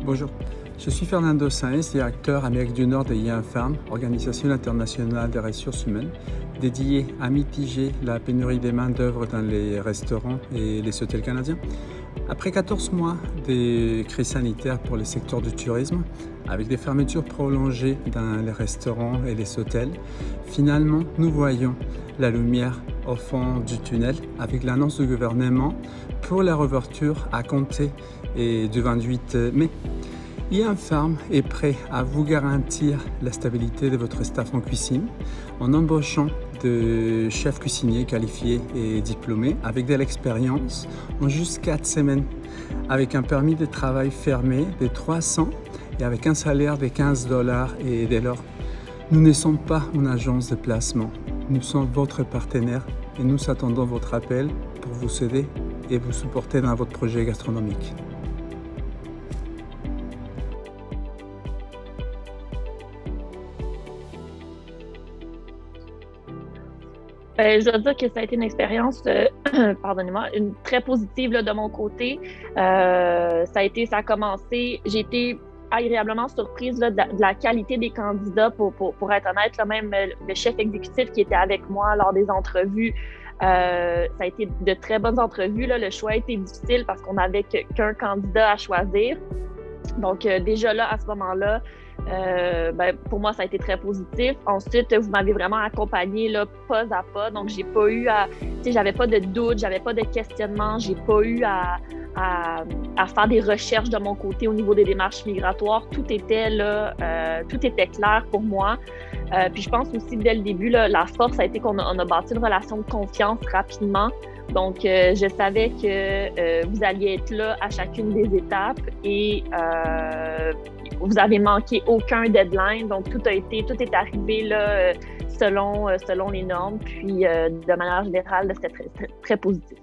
Bonjour, je suis Fernando Sáenz, directeur Amérique du Nord de IAM Farm, Organisation internationale des ressources humaines, dédiée à mitiger la pénurie des main-d'œuvre dans les restaurants et les hôtels canadiens. Après 14 mois de crise sanitaire pour le secteur du tourisme, avec des fermetures prolongées dans les restaurants et les hôtels, finalement nous voyons la lumière au fond du tunnel avec l'annonce du gouvernement pour la réouverture à compter du 28 mai. IAM Farm est prêt à vous garantir la stabilité de votre staff en cuisine en embauchant de chefs cuisiniers qualifiés et diplômés avec de l'expérience en juste 4 semaines, avec un permis de travail fermé de 300 et avec un salaire de $15 et dès lors, nous ne sommes pas une agence de placement. Nous sommes votre partenaire et nous attendons votre appel pour vous aider et vous supporter dans votre projet gastronomique. Je dois dire que ça a été une expérience, pardonnez-moi, très positive là, de mon côté. Ça a commencé, j'ai été agréablement surprise là, de la qualité des candidats, pour être honnête. Là, même le chef exécutif qui était avec moi lors des entrevues, ça a été de très bonnes entrevues. Là. Le choix a été difficile parce qu'on n'avait qu'un candidat à choisir. Donc, déjà là, à ce moment-là, pour moi, ça a été très positif. Ensuite, vous m'avez vraiment accompagné là, pas à pas. Donc, j'ai pas eu j'avais pas de doute, j'avais pas de questionnement, j'ai pas eu à faire des recherches de mon côté au niveau des démarches migratoires. Tout était là, tout était clair pour moi. Puis je pense aussi dès le début, là, la force a été qu'on a bâti une relation de confiance rapidement. Donc, je savais que vous alliez être là à chacune des étapes et vous avez manqué aucun deadline. Donc, tout est arrivé là, selon les normes. Puis, de manière générale, c'était très, très, très positif.